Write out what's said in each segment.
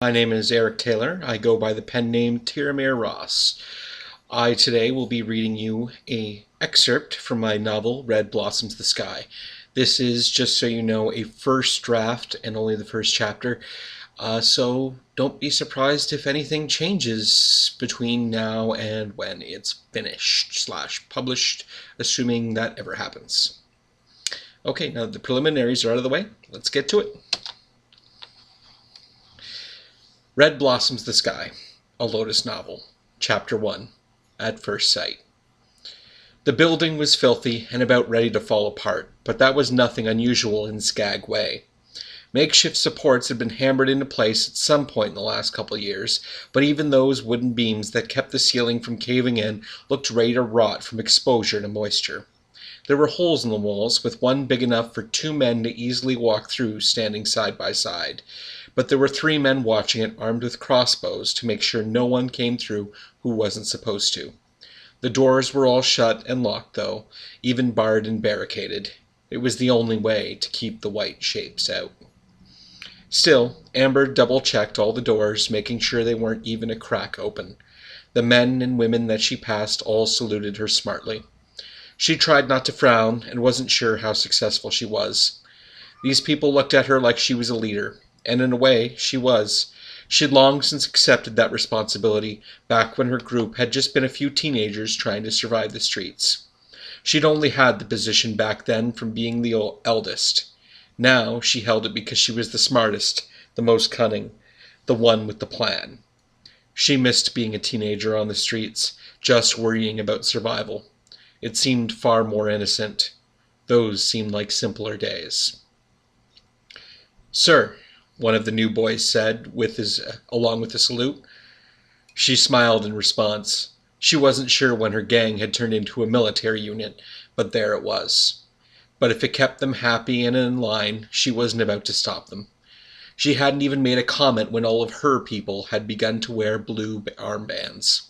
My name is Eric Taylor. I go by the pen name Tiramir Ross. I today will be reading you an excerpt from my novel Red Blossoms the Sky. This is, just so you know, a first draft and only the first chapter. So don't be surprised if anything changes between now and when it's finished/published, assuming that ever happens. Okay, now the preliminaries are out of the way. Let's get to it. Red Blossoms the Sky, a Lotus novel, Chapter 1, At First Sight. The building was filthy and about ready to fall apart, but that was nothing unusual in Skagway. Makeshift supports had been hammered into place at some point in the last couple of years, but even those wooden beams that kept the ceiling from caving in looked ready to rot from exposure to moisture. There were holes in the walls, with one big enough for 2 men to easily walk through standing side by side. But there were 3 men watching it, armed with crossbows, to make sure no one came through who wasn't supposed to. The doors were all shut and locked, though, even barred and barricaded. It was the only way to keep the white shapes out. Still, Amber double-checked all the doors, making sure they weren't even a crack open. The men and women that she passed all saluted her smartly. She tried not to frown, and wasn't sure how successful she was. These people looked at her like she was a leader. And in a way, she was. She'd long since accepted that responsibility, back when her group had just been a few teenagers trying to survive the streets. She'd only had the position back then from being the eldest. Now she held it because she was the smartest, the most cunning, the one with the plan. She missed being a teenager on the streets, just worrying about survival. It seemed far more innocent. Those seemed like simpler days. "Sir," one of the new boys said, along with a salute. She smiled in response. She wasn't sure when her gang had turned into a military unit, but there it was. But if it kept them happy and in line, she wasn't about to stop them. She hadn't even made a comment when all of her people had begun to wear blue armbands.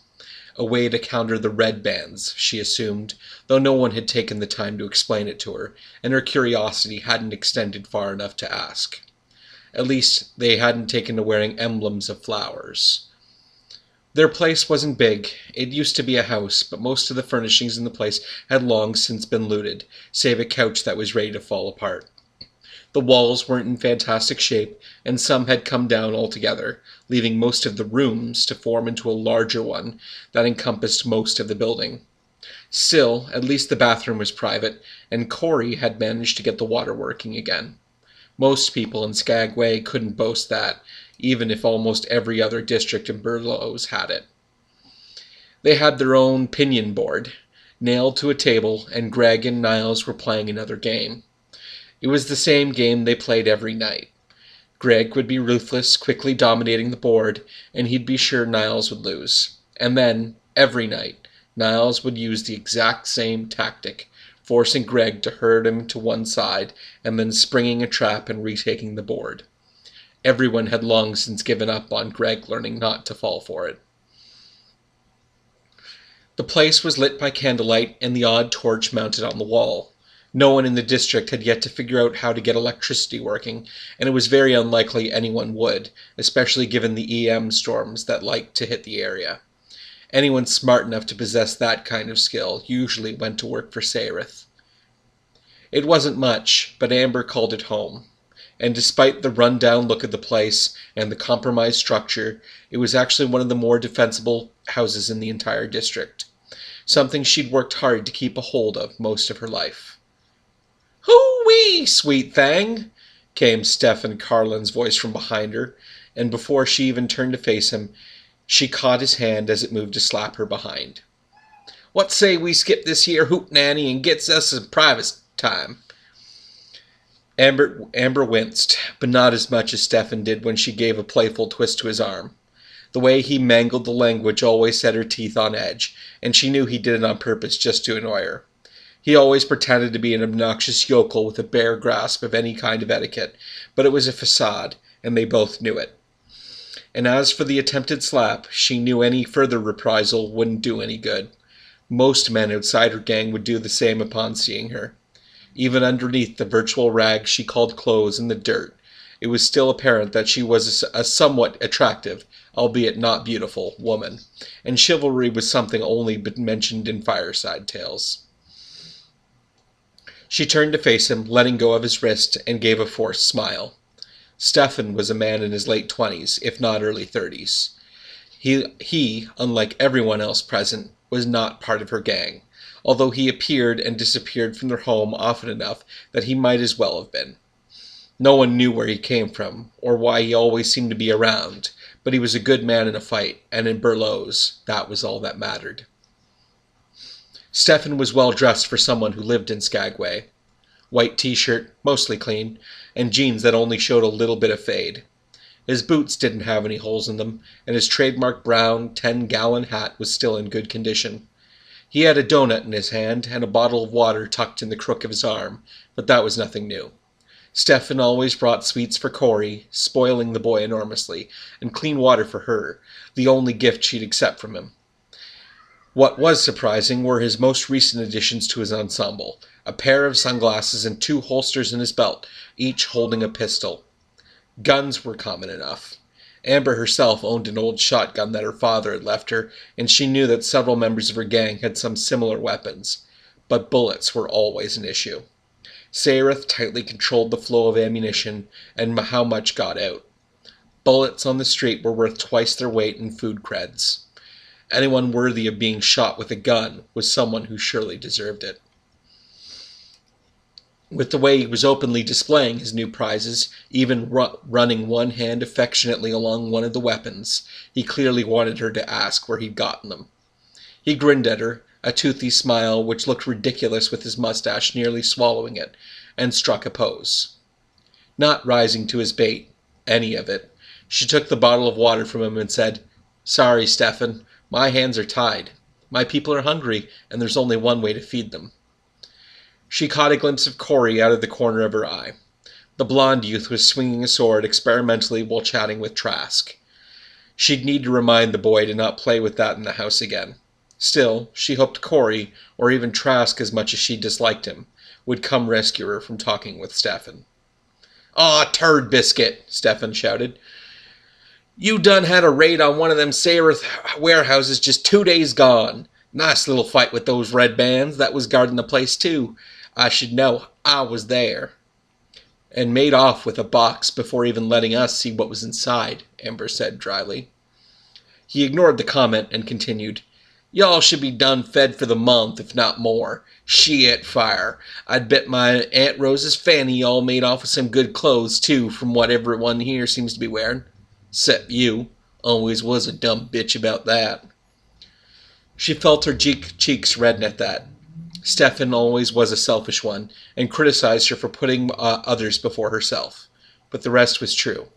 A way to counter the red bands, she assumed, though no one had taken the time to explain it to her, and her curiosity hadn't extended far enough to ask. At least, they hadn't taken to wearing emblems of flowers. Their place wasn't big. It used to be a house, but most of the furnishings in the place had long since been looted, save a couch that was ready to fall apart. The walls weren't in fantastic shape, and some had come down altogether, leaving most of the rooms to form into a larger one that encompassed most of the building. Still, at least the bathroom was private, and Corey had managed to get the water working again. Most people in Skagway couldn't boast that, even if almost every other district in Burroughs had it. They had their own pinion board, nailed to a table, and Greg and Niles were playing another game. It was the same game they played every night. Greg would be ruthless, quickly dominating the board, and he'd be sure Niles would lose. And then, every night, Niles would use the exact same tactic, forcing Greg to herd him to one side, and then springing a trap and retaking the board. Everyone had long since given up on Greg learning not to fall for it. The place was lit by candlelight and the odd torch mounted on the wall. No one in the district had yet to figure out how to get electricity working, and it was very unlikely anyone would, especially given the EM storms that liked to hit the area. Anyone smart enough to possess that kind of skill usually went to work for Sayrith. It wasn't much, but Amber called it home. And despite the run-down look of the place and the compromised structure, it was actually one of the more defensible houses in the entire district. Something she'd worked hard to keep a hold of most of her life. "Hoo-wee, sweet thing!" came Stephen Carlin's voice from behind her, and before she even turned to face him, she caught his hand as it moved to slap her behind. "What say we skip this here hootenanny and gets us some private time?" Amber winced, but not as much as Stephen did when she gave a playful twist to his arm. The way he mangled the language always set her teeth on edge, and she knew he did it on purpose just to annoy her. He always pretended to be an obnoxious yokel with a bare grasp of any kind of etiquette, but it was a facade, and they both knew it. And as for the attempted slap, she knew any further reprisal wouldn't do any good. Most men outside her gang would do the same upon seeing her. Even underneath the virtual rags she called clothes and the dirt, it was still apparent that she was a somewhat attractive, albeit not beautiful, woman, and chivalry was something only but mentioned in fireside tales. She turned to face him, letting go of his wrist, and gave a forced smile. Stefan was a man in his late 20s, if not early 30s. He, unlike everyone else present, was not part of her gang, although he appeared and disappeared from their home often enough that he might as well have been. No one knew where he came from, or why he always seemed to be around, but he was a good man in a fight, and in Berlioz, that was all that mattered. Stefan was well dressed for someone who lived in Skagway. White t-shirt, mostly clean, and jeans that only showed a little bit of fade. His boots didn't have any holes in them, and his trademark brown 10-gallon hat was still in good condition. He had a donut in his hand and a bottle of water tucked in the crook of his arm, but that was nothing new. Stefan always brought sweets for Corey, spoiling the boy enormously, and clean water for her, the only gift she'd accept from him. What was surprising were his most recent additions to his ensemble, a pair of sunglasses and 2 holsters in his belt, each holding a pistol. Guns were common enough. Amber herself owned an old shotgun that her father had left her, and she knew that several members of her gang had some similar weapons. But bullets were always an issue. Sayrith tightly controlled the flow of ammunition and how much got out. Bullets on the street were worth twice their weight in food creds. Anyone worthy of being shot with a gun was someone who surely deserved it. With the way he was openly displaying his new prizes, even running one hand affectionately along one of the weapons, he clearly wanted her to ask where he'd gotten them. He grinned at her, a toothy smile which looked ridiculous with his mustache nearly swallowing it, and struck a pose. Not rising to his bait, any of it, she took the bottle of water from him and said, "Sorry, Stefan. My hands are tied. My people are hungry, and there's only one way to feed them." She caught a glimpse of Corey out of the corner of her eye. The blond youth was swinging a sword experimentally while chatting with Trask. She'd need to remind the boy to not play with that in the house again. Still, she hoped Corey, or even Trask as much as she disliked him, would come rescue her from talking with Stefan. "Aw, turd biscuit!" Stefan shouted. "You done had a raid on one of them Sayrith warehouses just 2 days gone. Nice little fight with those red bands that was guarding the place too. I should know. I was there." "And made off with a box before even letting us see what was inside," Amber said dryly. He ignored the comment and continued, "Y'all should be done fed for the month, if not more. Shit fire. I'd bet my Aunt Rose's fanny y'all made off with some good clothes too, from what everyone here seems to be wearing. 'Cept you. Always was a dumb bitch about that." She felt her cheeks redden at that. Stefan always was a selfish one, and criticized her for putting others before herself. But the rest was true.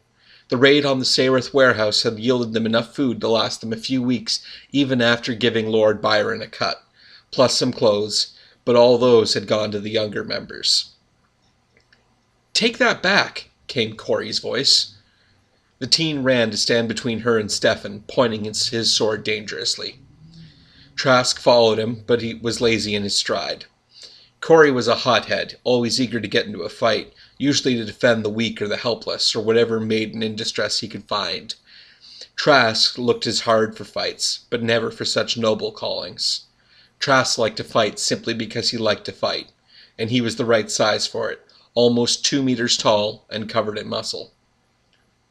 The raid on the Sayrith warehouse had yielded them enough food to last them a few weeks, even after giving Lord Byron a cut, plus some clothes, but all those had gone to the younger members. "Take that back," came Corey's voice. The teen ran to stand between her and Stefan, pointing his sword dangerously. Trask followed him, but he was lazy in his stride. Corey was a hothead, always eager to get into a fight, usually to defend the weak or the helpless, or whatever maiden in distress he could find. Trask looked as hard for fights, but never for such noble callings. Trask liked to fight simply because he liked to fight, and he was the right size for it, almost 2 meters tall and covered in muscle.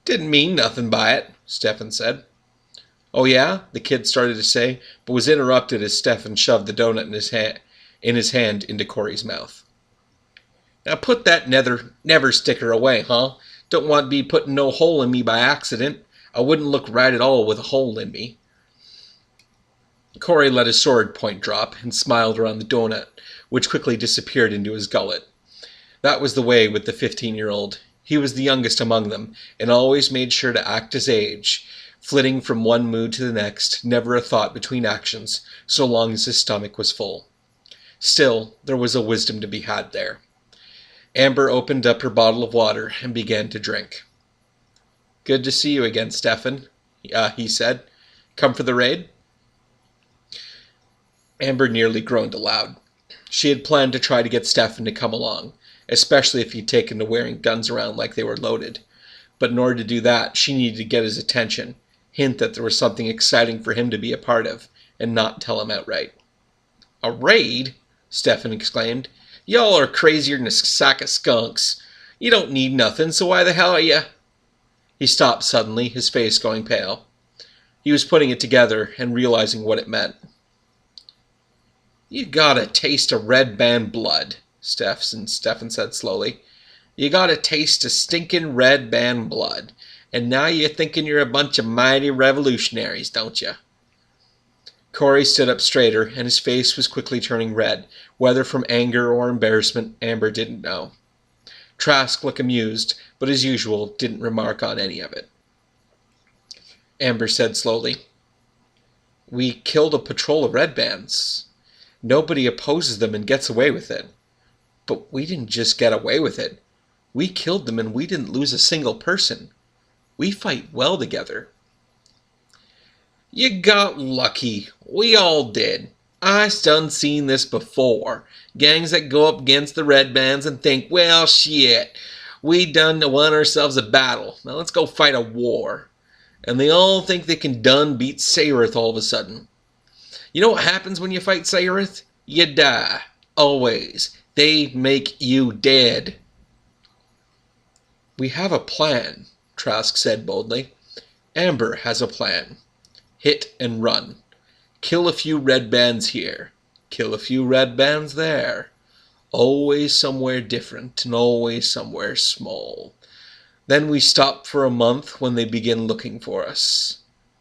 "Didn't mean nothing by it," Stefan said. "Oh yeah?" the kid started to say, but was interrupted as Stefan shoved the donut in his hand into Corey's mouth. "Now put that never sticker away, huh? Don't want to be putting no hole in me by accident. I wouldn't look right at all with a hole in me." Corey let his sword point drop and smiled around the donut, which quickly disappeared into his gullet. That was the way with the 15-year-old. He was the youngest among them, and always made sure to act his age, flitting from one mood to the next, never a thought between actions, so long as his stomach was full. Still, there was a wisdom to be had there. Amber opened up her bottle of water and began to drink. "Good to see you again, Stefan," he said. "Come for the raid?" Amber nearly groaned aloud. She had planned to try to get Stefan to come along, especially if he'd taken to wearing guns around like they were loaded. But in order to do that, she needed to get his attention, hint that there was something exciting for him to be a part of, and not tell him outright. "A raid?" Stefan exclaimed. "Y'all are crazier than a sack of skunks. You don't need nothing, so why the hell are you—" He stopped suddenly, his face going pale. He was putting it together and realizing what it meant. "You got a taste of red band blood," Stefan said slowly. "You got a taste of stinking red band blood, and now you're thinking you're a bunch of mighty revolutionaries, don't you?" Corey stood up straighter, and his face was quickly turning red, whether from anger or embarrassment, Amber didn't know. Trask looked amused, but as usual, didn't remark on any of it. Amber said slowly, "We killed a patrol of red bands. Nobody opposes them and gets away with it. But we didn't just get away with it. We killed them and we didn't lose a single person. We fight well together." "You got lucky. We all did. I done seen this before. Gangs that go up against the red bands and think, well, shit, we done won ourselves a battle. Now let's go fight a war. And they all think they can done beat Sayrith all of a sudden. You know what happens when you fight Sayrith? You die. Always. They make you dead." "We have a plan," Trask said boldly. "Amber has a plan. Hit and run. Kill a few red bands here. Kill a few red bands there. Always somewhere different and always somewhere small. Then we stop for a month when they begin looking for us.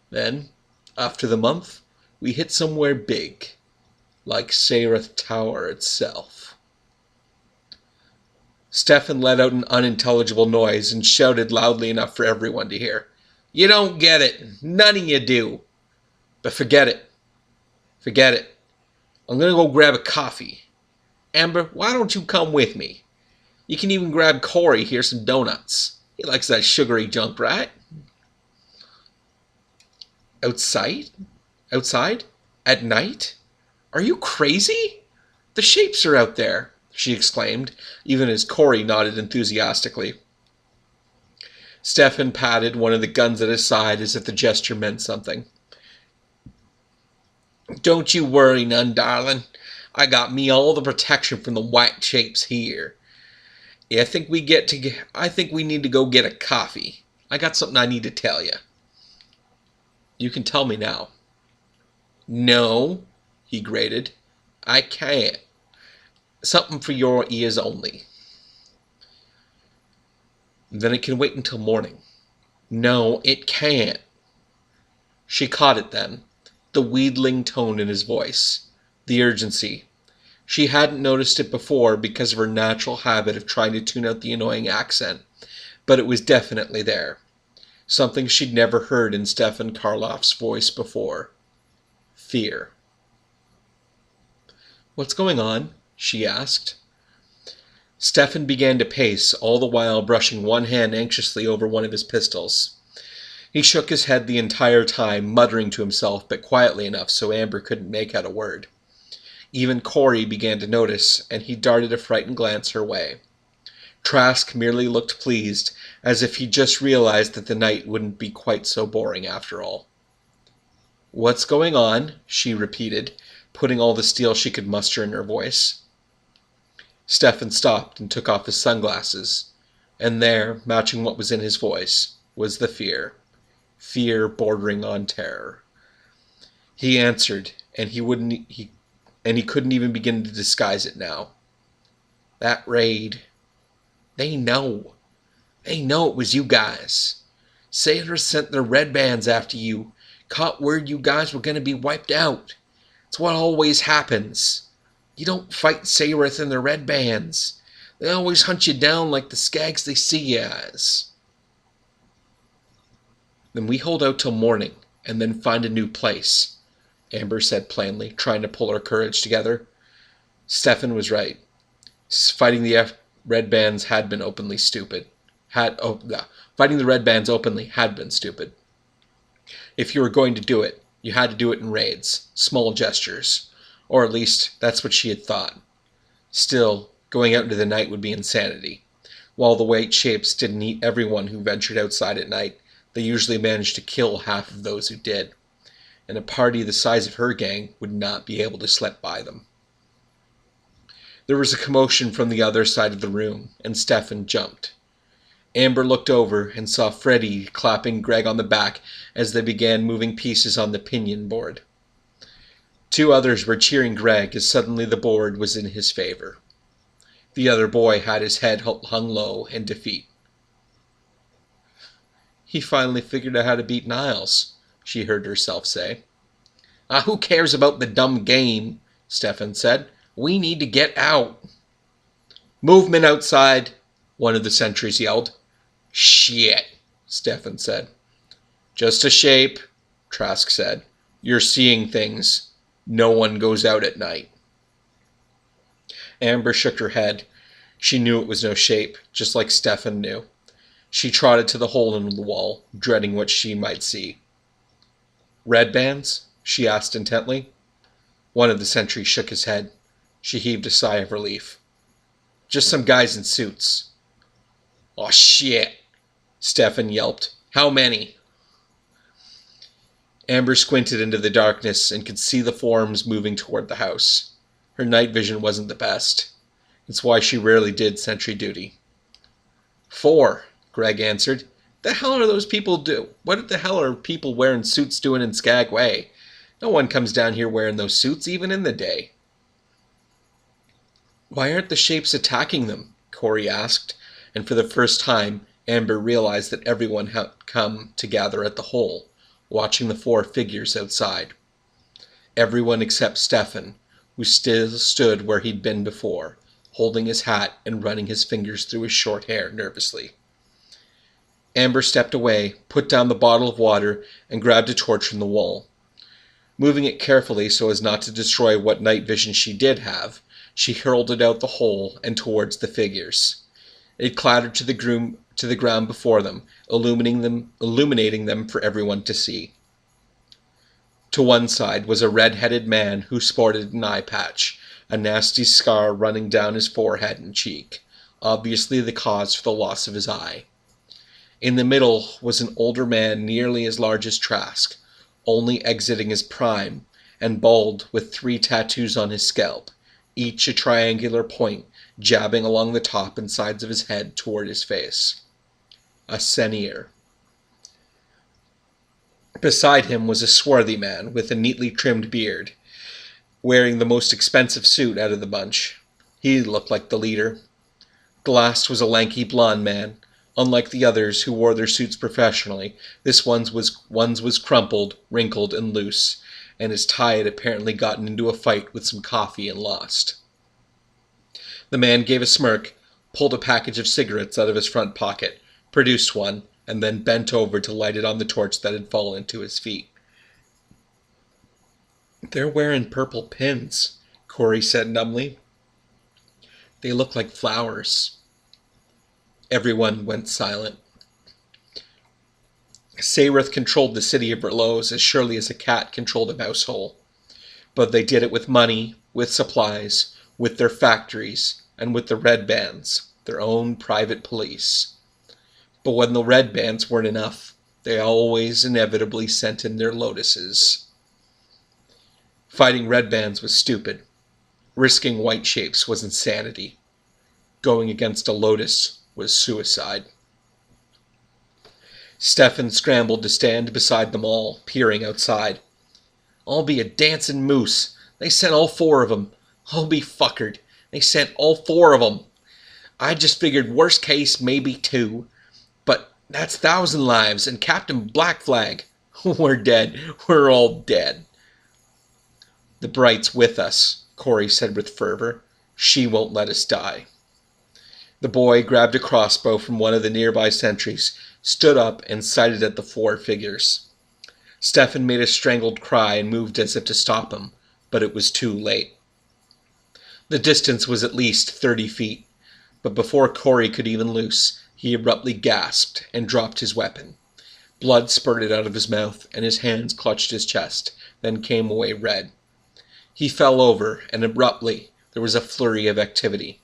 Then, after the month, we hit somewhere big, like Sayrith Tower itself." Stefan let out an unintelligible noise and shouted loudly enough for everyone to hear. "You don't get it. None of you do. But forget it. Forget it. I'm going to go grab a coffee. Amber, why don't you come with me? You can even grab Corey here some donuts. He likes that sugary junk, right?" "Outside? Outside? At night? Are you crazy? The shapes are out there," she exclaimed, even as Corey nodded enthusiastically. Stefan patted one of the guns at his side as if the gesture meant something. "Don't you worry none, darling. I got me all the protection from the white shapes here. I think we need to go get a coffee. I got something I need to tell you." "You can tell me now." "No," he grated. "I can't. Something for your ears only." "Then it can wait until morning." "No, it can't." She caught it then, the wheedling tone in his voice, the urgency. She hadn't noticed it before because of her natural habit of trying to tune out the annoying accent, but it was definitely there. Something she'd never heard in Stefan Karloff's voice before. Fear. "What's going on?" she asked. Stefan began to pace, all the while brushing one hand anxiously over one of his pistols. He shook his head the entire time, muttering to himself, but quietly enough so Amber couldn't make out a word. Even Corey began to notice, and he darted a frightened glance her way. Trask merely looked pleased, as if he just realized that the night wouldn't be quite so boring after all. "What's going on?" she repeated, putting all the steel she could muster in her voice. Stefan stopped and took off his sunglasses, and there, matching what was in his voice, was the fear. Fear bordering on terror. He answered, and he couldn't even begin to disguise it now. "That raid. They know. They know it was you guys. Sailors sent their red bands after you, caught word you guys were going to be wiped out. It's what always happens. You don't fight Sayrith and their red bands. They always hunt you down like the skags they see you as." "Then we hold out till morning, and then find a new place," Amber said plainly, trying to pull her courage together. Stefan was right. Fighting the red bands had been openly stupid. Fighting the red bands openly had been stupid. If you were going to do it, you had to do it in raids, small gestures. Or at least, that's what she had thought. Still, going out into the night would be insanity. While the white shapes didn't eat everyone who ventured outside at night, they usually managed to kill half of those who did, and a party the size of her gang would not be able to slip by them. There was a commotion from the other side of the room, and Stefan jumped. Amber looked over and saw Freddie clapping Greg on the back as they began moving pieces on the pinion board. 2 others were cheering Greg as suddenly the board was in his favor. The other boy had his head hung low in defeat. "He finally figured out how to beat Niles," she heard herself say. Who cares about the dumb game?" Stefan said. "We need to get out." "Movement outside," one of the sentries yelled. "Shit," Stefan said. "Just a shape," Trask said. "You're seeing things. No one goes out at night." Amber shook her head. She knew it was no shape, just like Stefan knew. She trotted to the hole in the wall, dreading what she might see. "Red bands?" she asked intently. One of the sentries shook his head. She heaved a sigh of relief. "Just some guys in suits." "Oh, shit," Stefan yelped. "How many?" Amber squinted into the darkness and could see the forms moving toward the house. Her night vision wasn't the best. It's why she rarely did sentry duty. "4," Greg answered. "The hell are those people do? What the hell are people wearing suits doing in Skagway? No one comes down here wearing those suits, even in the day." "Why aren't the shapes attacking them?" Corey asked, and for the first time, Amber realized that everyone had come to gather at the hole, watching the 4 figures outside. Everyone except Stefan, who still stood where he'd been before, holding his hat and running his fingers through his short hair nervously. Amber stepped away, put down the bottle of water, and grabbed a torch from the wall. Moving it carefully so as not to destroy what night vision she did have, she hurled it out the hole and towards the figures. It clattered to the ground before them, illuminating them for everyone to see. To one side was a red-headed man who sported an eye patch, a nasty scar running down his forehead and cheek, obviously the cause for the loss of his eye. In the middle was an older man nearly as large as Trask, only exiting his prime, and bald with 3 tattoos on his scalp, each a triangular point jabbing along the top and sides of his head toward his face. A Senior. Beside him was a swarthy man with a neatly trimmed beard, wearing the most expensive suit out of the bunch. He looked like the leader. The last was a lanky blonde man. Unlike the others who wore their suits professionally, this one's was crumpled, wrinkled, and loose, and his tie had apparently gotten into a fight with some coffee and lost. The man gave a smirk, pulled a package of cigarettes out of his front pocket, produced one, and then bent over to light it on the torch that had fallen to his feet. "They're wearing purple pins," Corey said numbly. "They look like flowers." Everyone went silent. Sayruth controlled the city of Berlioz as surely as a cat controlled a mouse hole. But they did it with money, with supplies, with their factories, and with the Red Bands, their own private police. But when the Red Bands weren't enough, they always inevitably sent in their lotuses. Fighting Red Bands was stupid. Risking white shapes was insanity. Going against a lotus was suicide. Stefan scrambled to stand beside them all, peering outside. "I'll be a dancing moose. They sent all 4 of 'em. I'll be fuckered. They sent all 4 of 'em. I just figured worst case maybe 2. But that's 1,000 lives and Captain Black Flag. We're dead. We're all dead." "The Bright's with us," Corey said with fervor. "She won't let us die." The boy grabbed a crossbow from one of the nearby sentries, stood up, and sighted at the 4 figures. Stefan made a strangled cry and moved as if to stop him, but it was too late. The distance was at least 30 feet, but before Corey could even loose, he abruptly gasped and dropped his weapon. Blood spurted out of his mouth, and his hands clutched his chest, then came away red. He fell over, and abruptly there was a flurry of activity.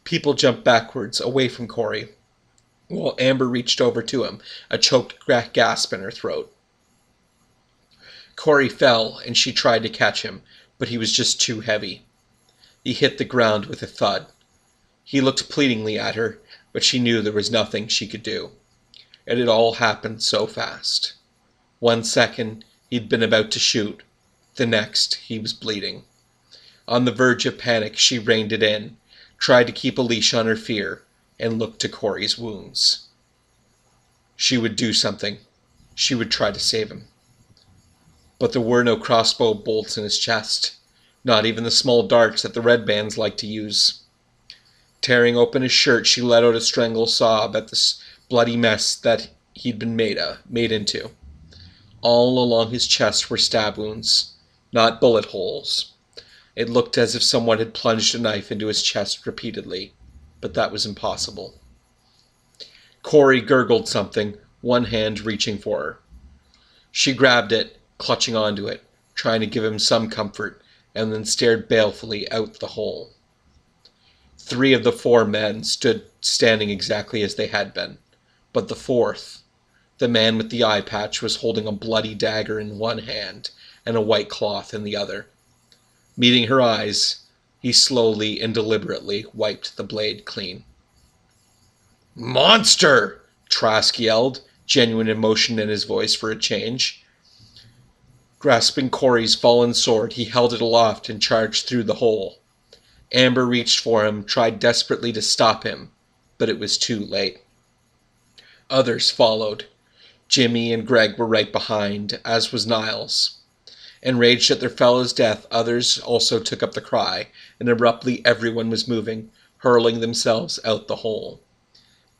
People jumped backwards, away from Corey, while Amber reached over to him, a choked gasp in her throat. Corey fell, and she tried to catch him, but he was just too heavy. He hit the ground with a thud. He looked pleadingly at her, but she knew there was nothing she could do. It had all happened so fast. 1 second, he'd been about to shoot. The next, he was bleeding. On the verge of panic, she reined it in, tried to keep a leash on her fear, and looked to Corey's wounds. She would do something. She would try to save him. But there were no crossbow bolts in his chest, not even the small darts that the red bands liked to use. Tearing open his shirt, she let out a strangled sob at this bloody mess that he'd been made into. All along his chest were stab wounds, not bullet holes. It looked as if someone had plunged a knife into his chest repeatedly, but that was impossible. Corey gurgled something, one hand reaching for her. She grabbed it, clutching onto it, trying to give him some comfort, and then stared balefully out the hole. 3 of the 4 men stood standing exactly as they had been, but the 4th, the man with the eye patch, was holding a bloody dagger in one hand and a white cloth in the other. Meeting her eyes, he slowly and deliberately wiped the blade clean. "Monster!" Trask yelled, genuine emotion in his voice for a change. Grasping Corey's fallen sword, he held it aloft and charged through the hole. Amber reached for him, tried desperately to stop him, but it was too late. Others followed. Jimmy and Greg were right behind, as was Niles. Enraged at their fellow's death, others also took up the cry, and abruptly everyone was moving, hurling themselves out the hole.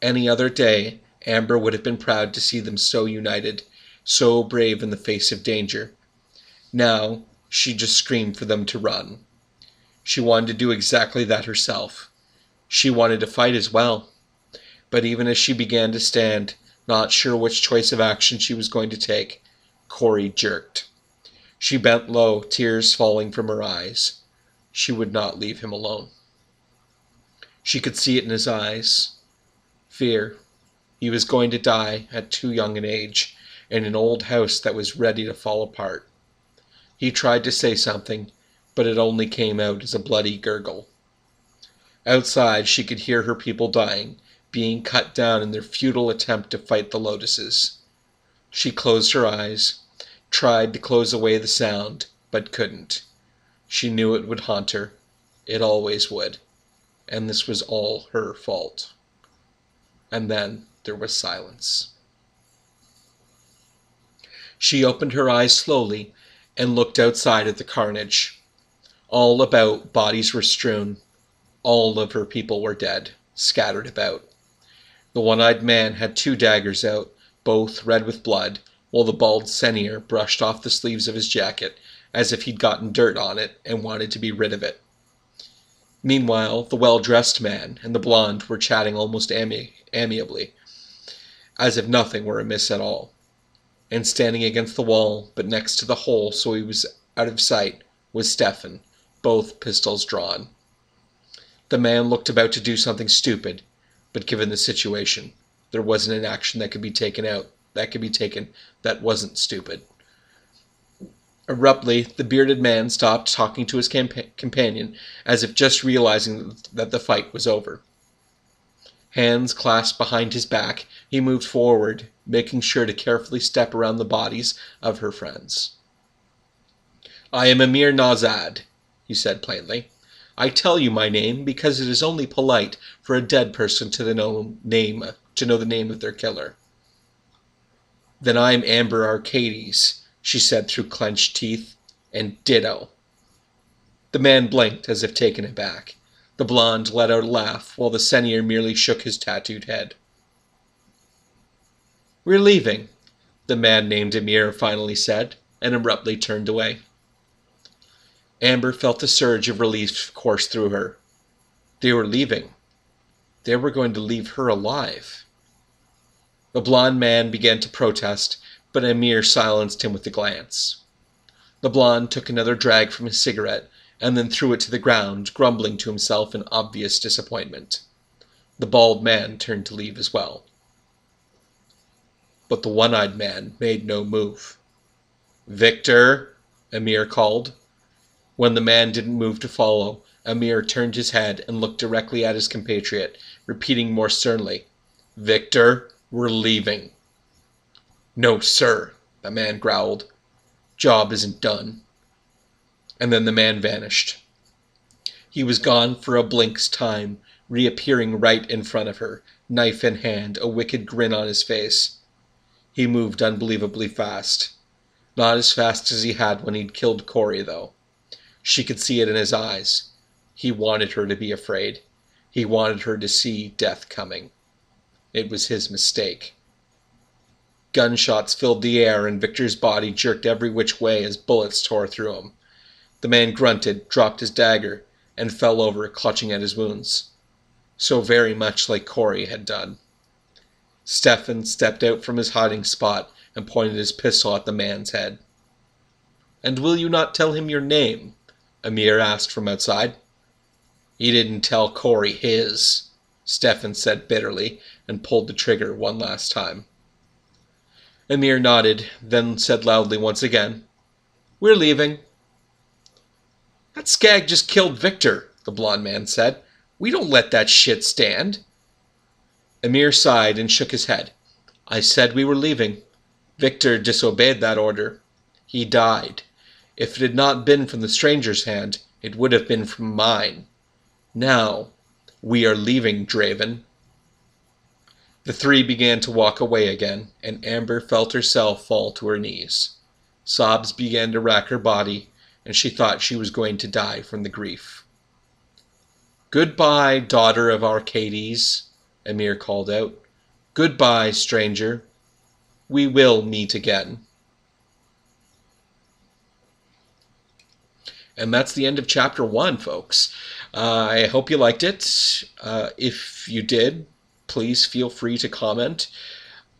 Any other day, Amber would have been proud to see them so united, so brave in the face of danger. Now, she just screamed for them to run. She wanted to do exactly that herself. She wanted to fight as well. But even as she began to stand, not sure which choice of action she was going to take, Corey jerked. She bent low, tears falling from her eyes. She would not leave him alone. She could see it in his eyes. Fear. He was going to die at too young an age, in an old house that was ready to fall apart. He tried to say something, but it only came out as a bloody gurgle. Outside, she could hear her people dying, being cut down in their futile attempt to fight the Lotuses. She closed her eyes, tried to close away the sound, but couldn't. She knew it would haunt her. It always would. And this was all her fault. And then there was silence. She opened her eyes slowly and looked outside at the carnage. All about, bodies were strewn. All of her people were dead, scattered about. The one-eyed man had 2 daggers out, both red with blood, while the bald senior brushed off the sleeves of his jacket as if he'd gotten dirt on it and wanted to be rid of it. Meanwhile, the well-dressed man and the blonde were chatting almost amiably, as if nothing were amiss at all. And standing against the wall, but next to the hole so he was out of sight, was Stefan, both pistols drawn. The man looked about to do something stupid, but given the situation, there wasn't an action that could be taken that wasn't stupid. Abruptly, the bearded man stopped talking to his companion, as if just realizing that the fight was over. Hands clasped behind his back, he moved forward, making sure to carefully step around the bodies of her friends. "I am Amir Nazad," he said plainly. "I tell you my name because it is only polite for a dead person to know the name of their killer." "Then I'm Amber Arcades," she said through clenched teeth, "and ditto." The man blinked as if taken aback. The blonde let out a laugh, while the senior merely shook his tattooed head. "We're leaving," the man named Amir finally said, and abruptly turned away. Amber felt a surge of relief course through her. They were leaving. They were going to leave her alive. The blonde man began to protest, but Amir silenced him with a glance. The blonde took another drag from his cigarette and then threw it to the ground, grumbling to himself in obvious disappointment. The bald man turned to leave as well. But the one-eyed man made no move. "Victor," Emhyr called. When the man didn't move to follow, Emhyr turned his head and looked directly at his compatriot, repeating more sternly, "Victor, we're leaving." "No, sir," the man growled. "Job isn't done." And then the man vanished. He was gone for a blink's time, reappearing right in front of her, knife in hand, a wicked grin on his face. He moved unbelievably fast. Not as fast as he had when he'd killed Corey, though. She could see it in his eyes. He wanted her to be afraid. He wanted her to see death coming. It was his mistake. Gunshots filled the air, and Victor's body jerked every which way as bullets tore through him. The man grunted, dropped his dagger, and fell over, clutching at his wounds. So very much like Corey had done. Stefan stepped out from his hiding spot and pointed his pistol at the man's head. "And will you not tell him your name?" Emhyr asked from outside. "He didn't tell Corey his," Stefan said bitterly, and pulled the trigger one last time. Emhyr nodded, then said loudly once again, "We're leaving." "That skag just killed Victor," the blond man said. "We don't let that shit stand." Emhyr sighed and shook his head. "I said we were leaving. Victor disobeyed that order. He died. If it had not been from the stranger's hand, it would have been from mine. Now, we are leaving, Draven." The three began to walk away again, and Amber felt herself fall to her knees. Sobs began to rack her body, and she thought she was going to die from the grief. "Goodbye, daughter of Arcades," Emhyr called out. "Goodbye, stranger. We will meet again." And that's the end of chapter 1, folks. I hope you liked it. If you did, please feel free to comment.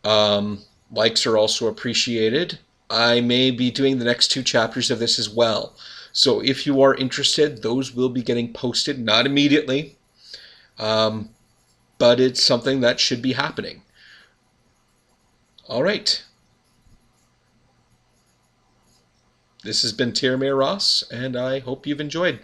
Likes are also appreciated. I may be doing the next 2 chapters of this as well. So if you are interested, those will be getting posted, not immediately, but it's something that should be happening. All right. This has been Tyramir Ross, and I hope you've enjoyed.